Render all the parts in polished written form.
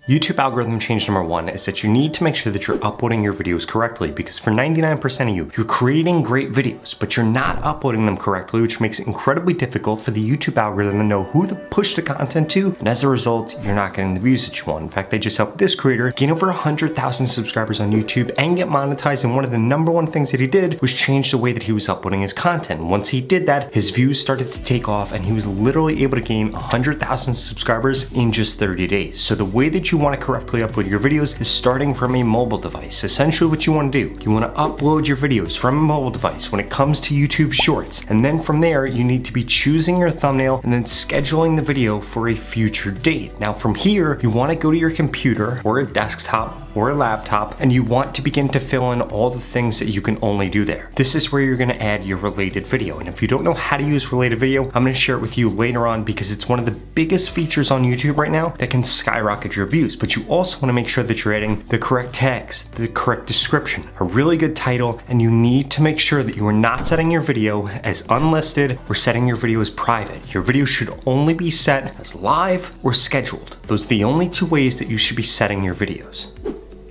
YouTube algorithm change number one is that you need to make sure that you're uploading your videos correctly, because for 99% of you, you're creating great videos, but you're not uploading them correctly, which makes it incredibly difficult for the YouTube algorithm to know who to push the content to, and as a result, you're not getting the views that you want. In fact, they just helped this creator gain over 100,000 subscribers on YouTube and get monetized, and one of the number one things that he did was change the way that he was uploading his content. Once he did that, his views started to take off, and he was literally able to gain 100,000 subscribers in just 30 days. So the way that you want to correctly upload your videos is starting from a mobile device. Essentially what you want to do, you want to upload your videos from a mobile device when it comes to YouTube Shorts, and then from there you need to be choosing your thumbnail and then scheduling the video for a future date. Now from here, you want to go to your computer or a desktop or a laptop, and you want to begin to fill in all the things that you can only do there. This is where you're going to add your related video, and if you don't know how to use related video, I'm going to share it with you later on, because it's one of the biggest features on YouTube right now that can skyrocket your views. But you also want to make sure that you're adding the correct tags, the correct description, a really good title, and you need to make sure that you are not setting your video as unlisted or setting your video as private. Your video should only be set as live or scheduled. Those are the only two ways that you should be setting your videos.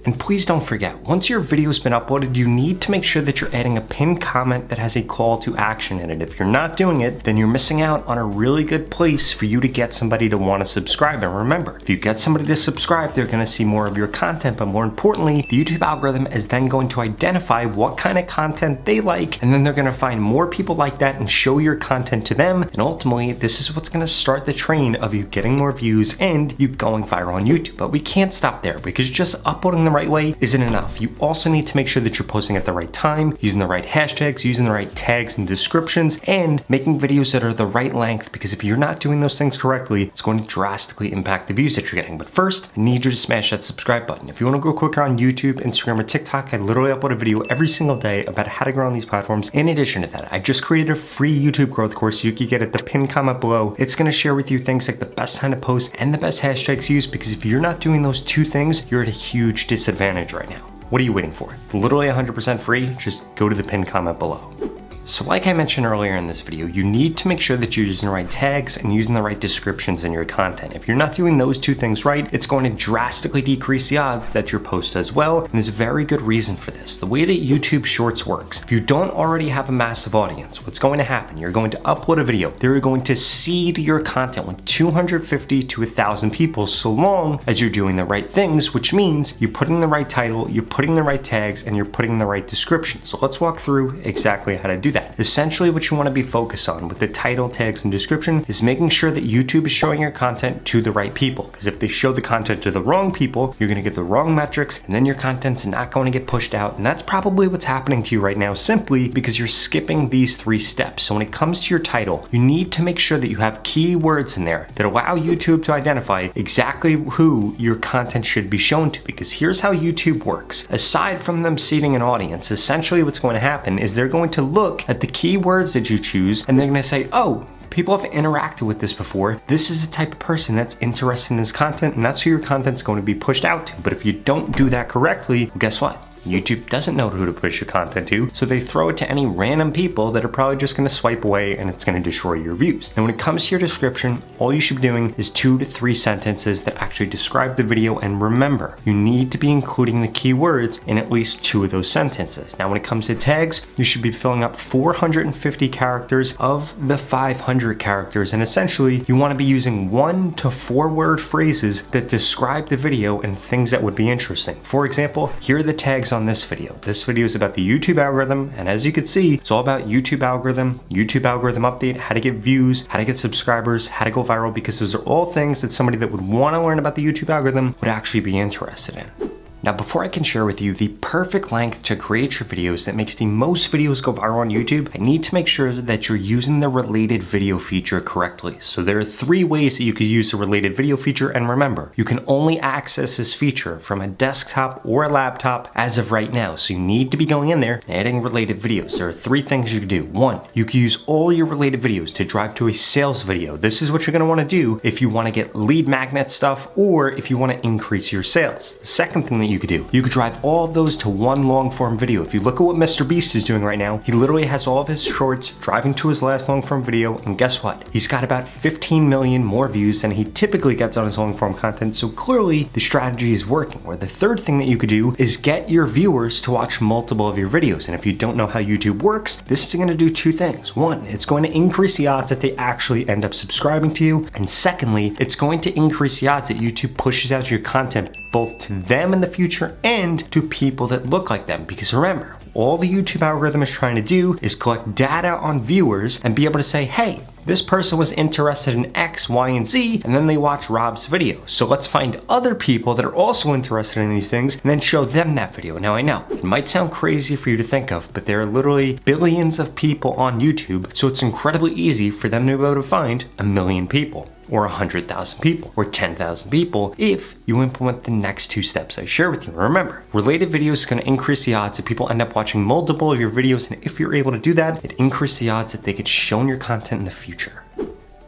And please don't forget, once your video has been uploaded, you need to make sure that you're adding a pinned comment that has a call to action in it. If you're not doing it, then you're missing out on a really good place for you to get somebody to want to subscribe. And remember, if you get somebody to subscribe, they're going to see more of your content, but more importantly, the YouTube algorithm is then going to identify what kind of content they like, and then they're going to find more people like that and show your content to them. And ultimately, this is what's going to start the train of you getting more views and you going viral on YouTube. But we can't stop there, because just uploading them right way isn't enough. You also need to make sure that you're posting at the right time, using the right hashtags, using the right tags and descriptions, and making videos that are the right length, because if you're not doing those things correctly, it's going to drastically impact the views that you're getting. But first, I need you to smash that subscribe button. If you want to go quicker on YouTube, Instagram, or TikTok, I literally upload a video every single day about how to grow on these platforms. In addition to that, I just created a free YouTube growth course you can get at the pinned comment below. It's going to share with you things like the best time to post and the best hashtags to use, because if you're not doing those two things, you're at a huge disadvantage right now. What are you waiting for? It's literally 100% free. Just go to the pinned comment below. So like I mentioned earlier in this video, you need to make sure that you're using the right tags and using the right descriptions in your content. If you're not doing those two things right, it's going to drastically decrease the odds that your post does well, and there's a very good reason for this. The way that YouTube Shorts works, if you don't already have a massive audience, what's going to happen, you're going to upload a video. They're going to seed your content with 250 to 1,000 people, so long as you're doing the right things, which means you're putting the right title, you're putting the right tags, and you're putting the right description. So let's walk through exactly how to do that. Essentially, what you want to be focused on with the title, tags, and description is making sure that YouTube is showing your content to the right people. Because if they show the content to the wrong people, you're going to get the wrong metrics, and then your content's not going to get pushed out. And that's probably what's happening to you right now, simply because you're skipping these 3 steps. So when it comes to your title, you need to make sure that you have keywords in there that allow YouTube to identify exactly who your content should be shown to. Because here's how YouTube works. Aside from them seeding an audience, essentially what's going to happen is they're going to look at the keywords that you choose, and they're going to say, oh, people have interacted with this before. This is the type of person that's interested in this content, and that's who your content's going to be pushed out to. But if you don't do that correctly, well, guess what? YouTube doesn't know who to push your content to, so they throw it to any random people that are probably just going to swipe away, and it's going to destroy your views. And when it comes to your description, all you should be doing is 2 to 3 sentences that actually describe the video, and remember, you need to be including the keywords in at least 2 of those sentences. Now when it comes to tags, you should be filling up 450 characters of the 500 characters, and essentially you want to be using 1 to 4 word phrases that describe the video and things that would be interesting. For example, here are the tags on this video. This video is about the YouTube algorithm, and as you can see, it's all about YouTube algorithm update, how to get views, how to get subscribers, how to go viral, because those are all things that somebody that would want to learn about the YouTube algorithm would actually be interested in. Now, before I can share with you the perfect length to create your videos that makes the most videos go viral on YouTube, I need to make sure that you're using the related video feature correctly. So there are 3 ways that you could use the related video feature, and remember, you can only access this feature from a desktop or a laptop as of right now. So you need to be going in there and adding related videos. There are 3 things you can do. 1, you can use all your related videos to drive to a sales video. This is what you're going to want to do if you want to get lead magnet stuff, or if you want to increase your sales. The second thing that you you could do. You could drive all of those to one long form video. If you look at what Mr. Beast is doing right now, he literally has all of his shorts driving to his last long form video, and guess what? He's got about 15 million more views than he typically gets on his long form content, so clearly the strategy is working. Or the third thing that you could do is get your viewers to watch multiple of your videos, and if you don't know how YouTube works, this is going to do two things. One, it's going to increase the odds that they actually end up subscribing to you, and secondly, it's going to increase the odds that YouTube pushes out your content both to them in the future and to people that look like them. Because remember, all the YouTube algorithm is trying to do is collect data on viewers and be able to say, hey, this person was interested in X, Y, and Z, and then they watch Rob's video. So let's find other people that are also interested in these things and then show them that video. Now I know, it might sound crazy for you to think of, but there are literally billions of people on YouTube, so it's incredibly easy for them to be able to find 1 million people, or 100,000 people, or 10,000 people if you implement the next two steps I share with you. Remember, related videos is going to increase the odds that people end up watching multiple of your videos, and if you're able to do that, it increases the odds that they get shown your content in the future.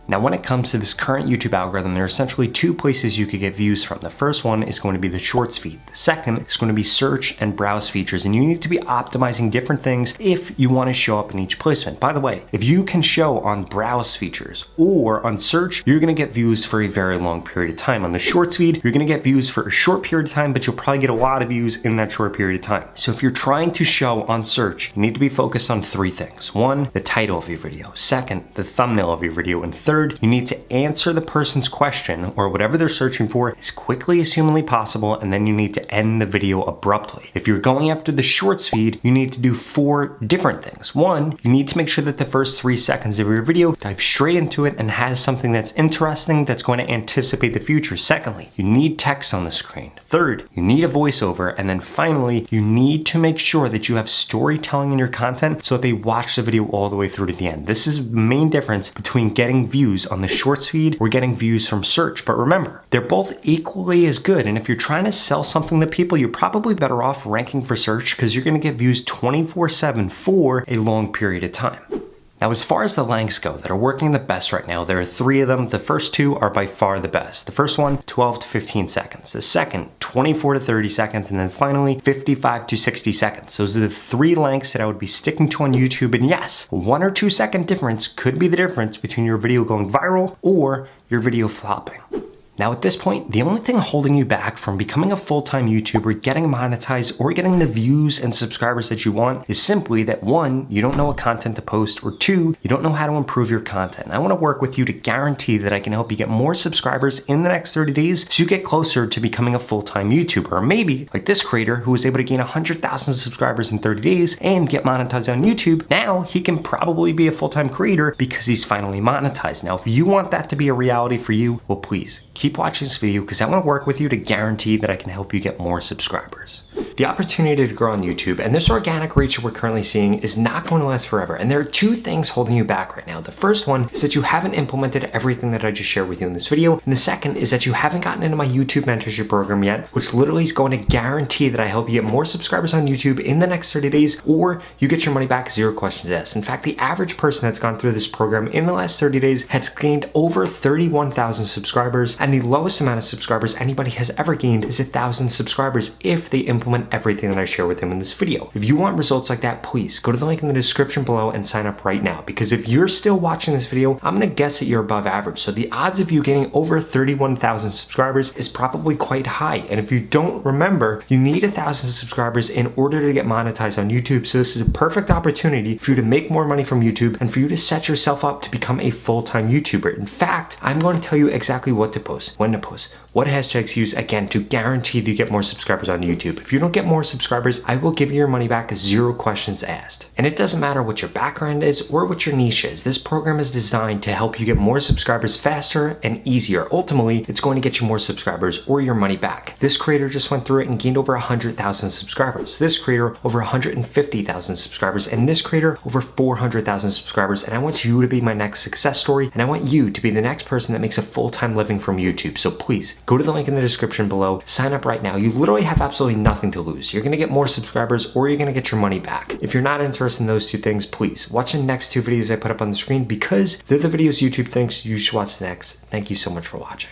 Now, when it comes to this current YouTube algorithm, there are essentially two places you could get views from. The first one is going to be the Shorts feed. The second is going to be search and browse features, and you need to be optimizing different things if you want to show up in each placement. By the way, if you can show on browse features or on search, you're going to get views for a very long period of time. On the Shorts feed, you're going to get views for a short period of time, but you'll probably get a lot of views in that short period of time. So if you're trying to show on search, you need to be focused on three things. One, the title of your video. Second, the thumbnail of your video. And third, you need to answer the person's question or whatever they're searching for as quickly as humanly possible, and then you need to end the video abruptly. If you're going after the Shorts feed, you need to do 4 different things. One, you need to make sure that the first 3 seconds of your video dive straight into it and has something that's interesting that's going to anticipate the future. Secondly, you need text on the screen. Third, you need a voiceover. And then finally, you need to make sure that you have storytelling in your content so that they watch the video all the way through to the end. This is the main difference between getting views on the Shorts feed or getting views from search. But remember, they're both equally as good. And if you're trying to sell something to people, you're probably better off ranking for search because you're going to get views 24/7 for a long period of time. Now, as far as the lengths go that are working the best right now, there are 3 of them. The first 2 are by far the best. The first one, 12 to 15 seconds. The second, 24 to 30 seconds. And then finally, 55 to 60 seconds. Those are the 3 lengths that I would be sticking to on YouTube. And yes, 1 or 2 second difference could be the difference between your video going viral or your video flopping. Now at this point, the only thing holding you back from becoming a full-time YouTuber, getting monetized, or getting the views and subscribers that you want is simply that 1, you don't know what content to post, or 2, you don't know how to improve your content. And I want to work with you to guarantee that I can help you get more subscribers in the next 30 days so you get closer to becoming a full-time YouTuber. Or maybe, like this creator who was able to gain 100,000 subscribers in 30 days and get monetized on YouTube, now he can probably be a full-time creator because he's finally monetized. Now, if you want that to be a reality for you, well, please keep watching this video because I want to work with you to guarantee that I can help you get more subscribers. The opportunity to grow on YouTube and this organic reach that we're currently seeing is not going to last forever. And there are 2 things holding you back right now. The first one is that you haven't implemented everything that I just shared with you in this video. And the second is that you haven't gotten into my YouTube mentorship program yet, which literally is going to guarantee that I help you get more subscribers on YouTube in the next 30 days, or you get your money back, 0 questions asked. In fact, the average person that's gone through this program in the last 30 days has gained over 31,000 subscribers, and the lowest amount of subscribers anybody has ever gained is 1,000 subscribers if they implement everything that I share with them in this video. If you want results like that, please go to the link in the description below and sign up right now, because if you're still watching this video, I'm gonna guess that you're above average. So the odds of you getting over 31,000 subscribers is probably quite high. And if you don't remember, you need 1,000 subscribers in order to get monetized on YouTube. So this is a perfect opportunity for you to make more money from YouTube and for you to set yourself up to become a full-time YouTuber. In fact, I'm going to tell you exactly what to post, when to post, what hashtags use, again, to guarantee that you get more subscribers on YouTube. If you don't get more subscribers, I will give you your money back, 0 questions asked. And it doesn't matter what your background is or what your niche is. This program is designed to help you get more subscribers faster and easier. Ultimately, it's going to get you more subscribers or your money back. This creator just went through it and gained over 100,000 subscribers. This creator over 150,000 subscribers, and this creator over 400,000 subscribers. And I want you to be my next success story, and I want you to be the next person that makes a full-time living from YouTube. So please go to the link in the description below, sign up right now. You literally have absolutely nothing to lose. You're gonna get more subscribers or you're gonna get your money back. If you're not interested in those 2 things, please watch the next 2 videos I put up on the screen because they're the videos YouTube thinks you should watch next. Thank you so much for watching.